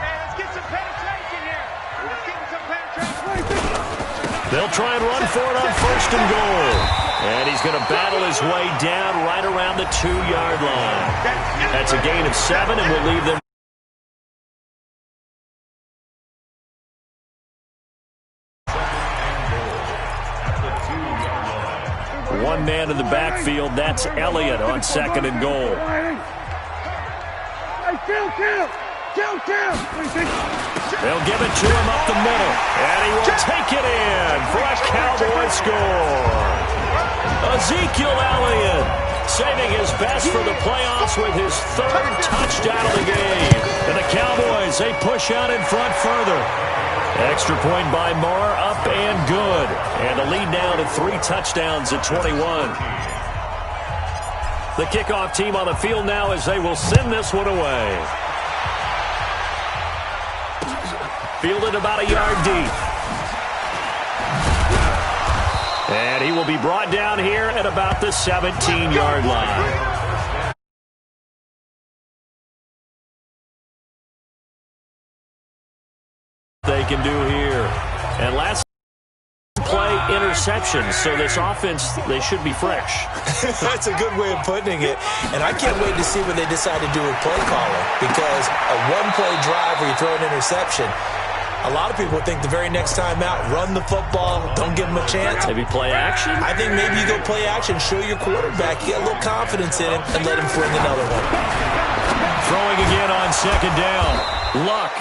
They'll try and run for it on 1st and goal. And he's going to battle his way down right around the 2-yard line. That's a gain of 7, and we'll leave them. One man in the backfield. That's Elliott on 2nd and goal. They'll give it to him up the middle. And he will take it in for a Cowboy score. Ezekiel Elliott saving his best for the playoffs with his 3rd touchdown of the game. And the Cowboys, they push out in front further. Extra point by Marr, up and good. And the lead now to 3 touchdowns at 21. The kickoff team on the field now as they will send this one away. Fielded about a yard deep. And he will be brought down here at about the 17-yard line. They can do here. And last play, interceptions. So this offense, they should be fresh. That's a good way of putting it. And I can't wait to see what they decide to do with play calling. Because a one-play drive where you throw an interception, a lot of people think the very next time out, run the football, don't give him a chance. Maybe play action? I think maybe you go play action, show your quarterback, get a little confidence in him, and let him fling another one. Throwing again on 2nd down. Luck.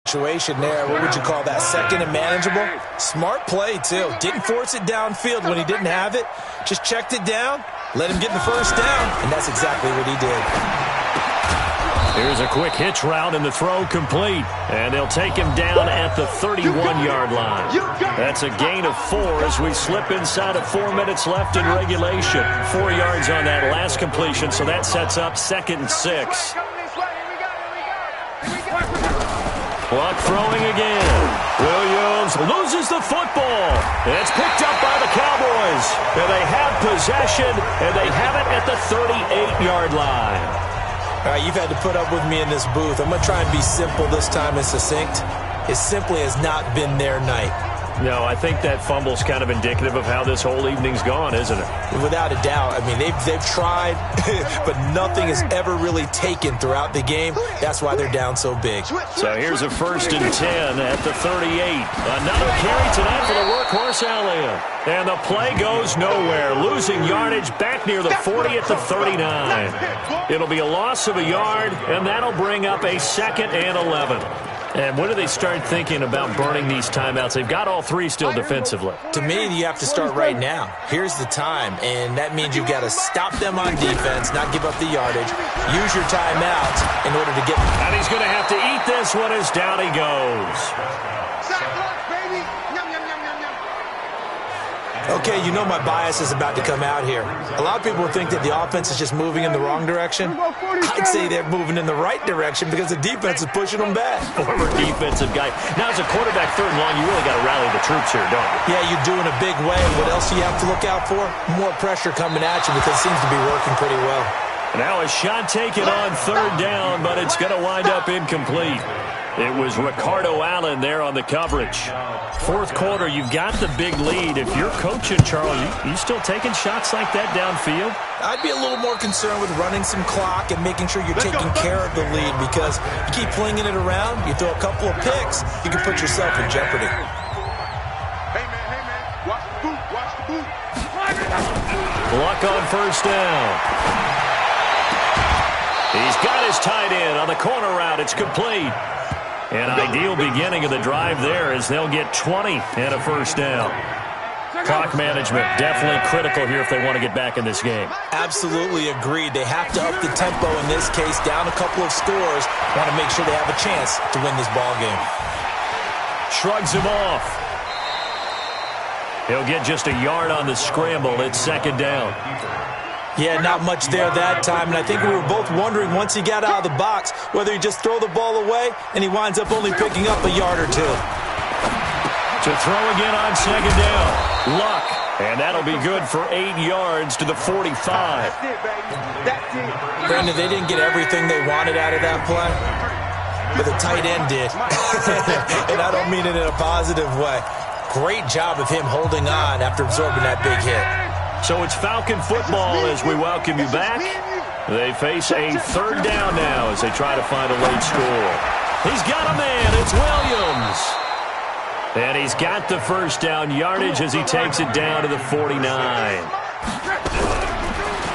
Situation there, what would you call that, 2nd and manageable? Smart play, too. Didn't force it downfield when he didn't have it. Just checked it down, let him get the first down, and that's exactly what he did. Here's a quick hitch route, and the throw complete. And they'll take him down at the 31-yard line. That's a gain of 4 as we slip inside of 4 minutes left in regulation. 4 yards on that last completion, so that sets up 2nd and 6. Clock throwing again. Williams loses the football. It's picked up by the Cowboys. And they have possession, and they have it at the 38-yard line. All right, you've had to put up with me in this booth. I'm going to try and be simple this time and succinct. It simply has not been their night. No, I think that fumble's kind of indicative of how this whole evening's gone, isn't it? Without a doubt. I mean, they've tried, but nothing is ever really taken throughout the game. That's why they're down so big. So here's a 1st and 10 at the 38. Another carry tonight for the workhorse Elliott. And the play goes nowhere. Losing yardage back near the 40 at the 39. It'll be a loss of a yard, and that'll bring up a 2nd and 11. And when do they start thinking about burning these timeouts? They've got all 3 still defensively. To me, you have to start right now. Here's the time, and that means you've got to stop them on defense, not give up the yardage. Use your timeouts in order to get... And he's going to have to eat this one as down he goes. Okay, you know my bias is about to come out here. A lot of people think that the offense is just moving in the wrong direction. I'd say they're moving in the right direction because the defense is pushing them back. Former defensive guy. Now, as a quarterback 3rd and long, you really got to rally the troops here, don't you? Yeah, you do in a big way. What else do you have to look out for? More pressure coming at you because it seems to be working pretty well. Now a shot taken on 3rd down, but it's going to wind up incomplete. It was Ricardo Allen there on the coverage. 4th quarter, you've got the big lead. If you're coaching, Charles, you still taking shots like that downfield? I'd be a little more concerned with running some clock and making sure you're taking care of the lead because you keep flinging it around, you throw a couple of picks, you can put yourself in jeopardy. Hey, man, watch the boot, watch the boot. Luck on 1st down. He's got his tight end on the corner route. It's complete. An ideal beginning of the drive there as they'll get 20 and a 1st down. Clock management definitely critical here if they want to get back in this game. Absolutely agreed. They have to up the tempo in this case, down a couple of scores. Want to make sure they have a chance to win this ball game. Shrugs him off. He'll get just a yard on the scramble. It's 2nd down. Yeah, not much there that time, and I think we were both wondering once he got out of the box whether he just throw the ball away, and he winds up only picking up a yard or 2. To throw again on 2nd down. Luck, and that'll be good for 8 yards to the 45. That's it, baby. That's it. Brandon, they didn't get everything they wanted out of that play, but the tight end did. And I don't mean it in a positive way. Great job of him holding on after absorbing that big hit. So it's Falcon football as we welcome you back. They face a 3rd down now as they try to find a late score. He's got a man. It's Williams. And he's got the 1st down yardage as he takes it down to the 49.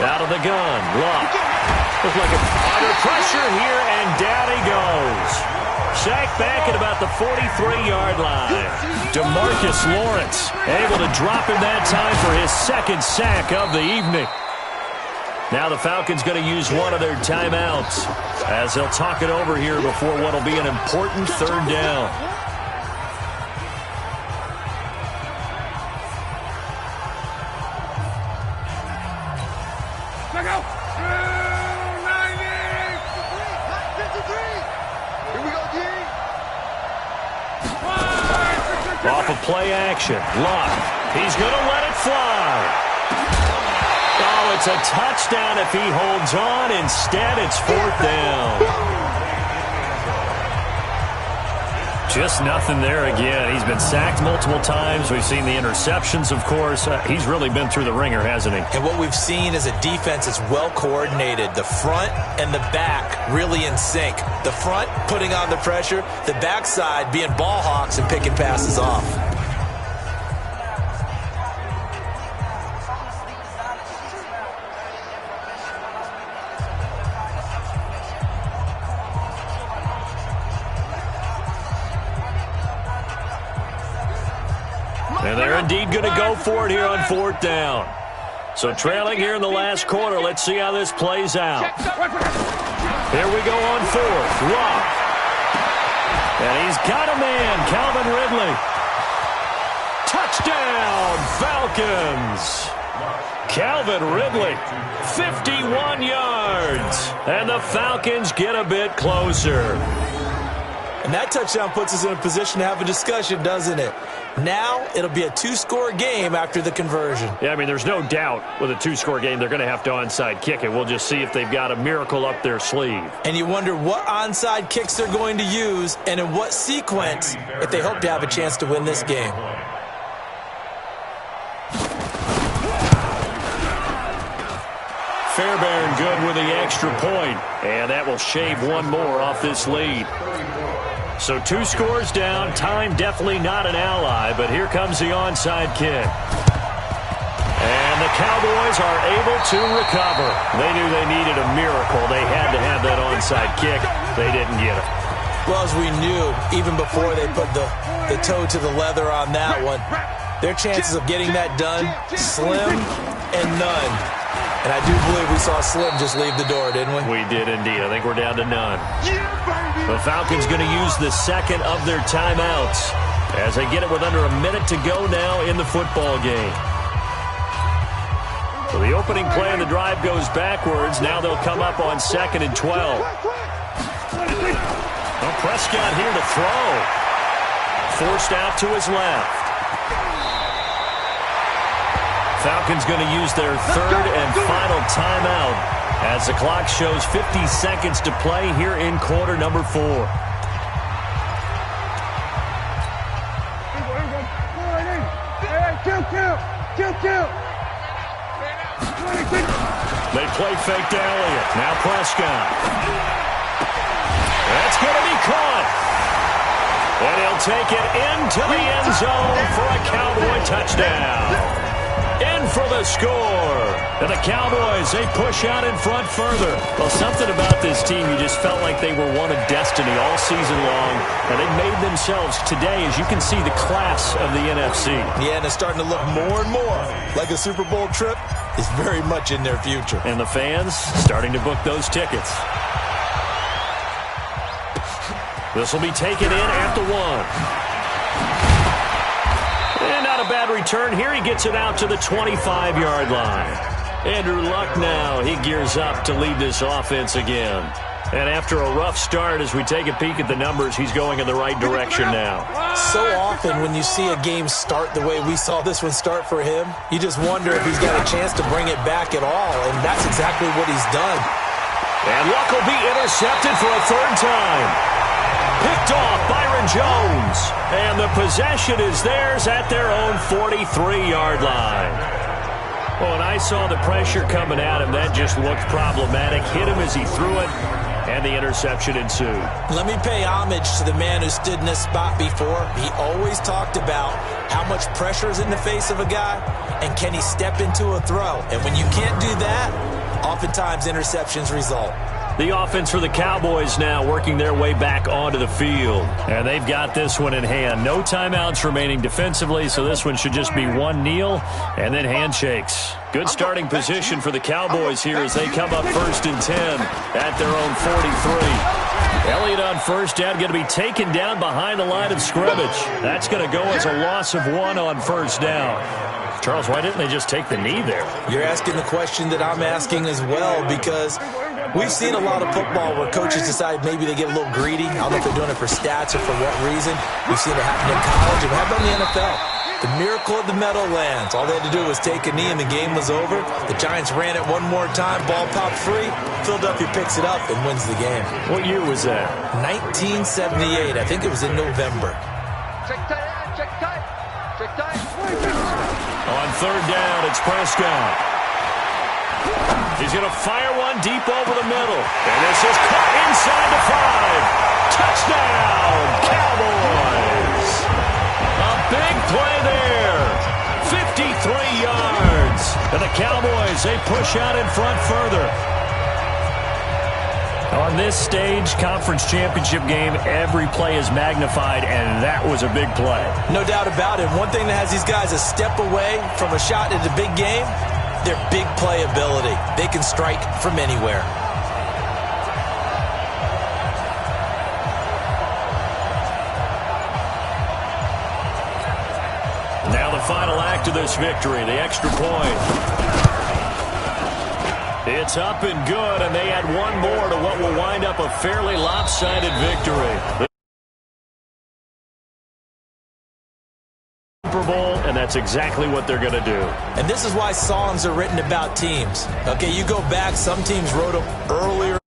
Out of the gun. Luck. Looks like under pressure here, and down he goes. Sacked back at about the 43-yard line. DeMarcus Lawrence able to drop him that time for his 2nd sack of the evening. Now the Falcons going to use one of their timeouts as they'll talk it over here before what will be an important 3rd down. Off of play action. Luck. He's going to let it fly. Oh, it's a touchdown if he holds on. Instead, it's 4th down. Just nothing there again. He's been sacked multiple times. We've seen the interceptions, of course. He's really been through the ringer, hasn't he? And what we've seen is a defense that's well coordinated. The front and the back really in sync. The front putting on the pressure. The backside being ball hawks and picking passes off. And they're indeed going to go for it here on 4th down. So trailing here in the last quarter. Let's see how this plays out. Here we go on 4th. Luck. And he's got a man, Calvin Ridley. Touchdown, Falcons. Calvin Ridley, 51 yards. And the Falcons get a bit closer. And that touchdown puts us in a position to have a discussion, doesn't it? Now it'll be a two-score game after the conversion. Yeah, I mean, there's no doubt with a two-score game they're going to have to onside kick it. We'll just see if they've got a miracle up their sleeve. And you wonder what onside kicks they're going to use and in what sequence if they hope to have a chance to win this game. Fairbairn good with the extra point, and that will shave one more off this lead. So 2 scores down, time definitely not an ally, but here comes the onside kick. And the Cowboys are able to recover. They knew they needed a miracle. They had to have that onside kick. They didn't get it. Well, as we knew, even before they put the toe to the leather on that one, their chances of getting that done, slim and none. And I do believe we saw Slim just leave the door, didn't we? We did indeed. I think we're down to none. The Falcons going to use the second of their timeouts as they get it with under a minute to go now in the football game. So the opening play of the drive goes backwards. Now they'll come up on 2nd and 12. Well, Prescott here to throw. Forced out to his left. Falcons going to use their third and final timeout as the clock shows 50 seconds to play here in quarter number 4. They play fake to Elliott. Now Prescott. That's going to be caught. And he'll take it into the end zone for a Cowboy touchdown. In for the score. And the Cowboys, they push out in front further. Well, something about this team, you just felt like they were one of destiny all season long. And they made themselves today, as you can see, the class of the NFC. Yeah, and it's starting to look more and more like a Super Bowl trip is very much in their future. And the fans starting to book those tickets. This will be taken in at the 1. And not a bad return here. He gets it out to the 25-yard line. Andrew Luck now, he gears up to lead this offense again. And after a rough start, as we take a peek at the numbers, he's going in the right direction now. So often when you see a game start the way we saw this one start for him, you just wonder if he's got a chance to bring it back at all, and that's exactly what he's done. And Luck will be intercepted for a third time. Picked off Byron Jones. And the possession is theirs at their own 43-yard line. Well, when I saw the pressure coming at him, that just looked problematic. Hit him as he threw it, and the interception ensued. Let me pay homage to the man who stood in this spot before. He always talked about how much pressure is in the face of a guy, and can he step into a throw. And when you can't do that, oftentimes interceptions result. The offense for the Cowboys now working their way back onto the field. And they've got this one in hand. No timeouts remaining defensively, so this one should just be one kneel and then handshakes. Good starting position for the Cowboys here as they come up 1st and 10 at their own 43. Elliott on first down, going to be taken down behind the line of scrimmage. That's going to go as a loss of 1 on first down. Charles, why didn't they just take the knee there? You're asking the question that I'm asking as well, because we've seen a lot of football where coaches decide maybe they get a little greedy. I don't know if they're doing it for stats or for what reason. We've seen it happen in college, and how about in the NFL? The miracle of the Meadowlands. All they had to do was take a knee, and the game was over. The Giants ran it one more time. Ball popped free. Philadelphia picks it up and wins the game. What year was that? 1978. I think it was in November. Check time. On third down, it's Prescott. He's going to fire one deep over the middle. And this is caught inside the 5. Touchdown, Cowboys. A big play there. 53 yards. And the Cowboys, they push out in front further. On this stage, conference championship game, every play is magnified, and that was a big play. No doubt about it. One thing that has these guys a step away from a shot at the big game, their big play ability. They can strike from anywhere. Now the final act of this victory, the extra point. It's up and good, and they add one more to what will wind up a fairly lopsided victory. Super Bowl, and that's exactly what they're going to do. And this is why songs are written about teams. Okay, you go back, some teams wrote them earlier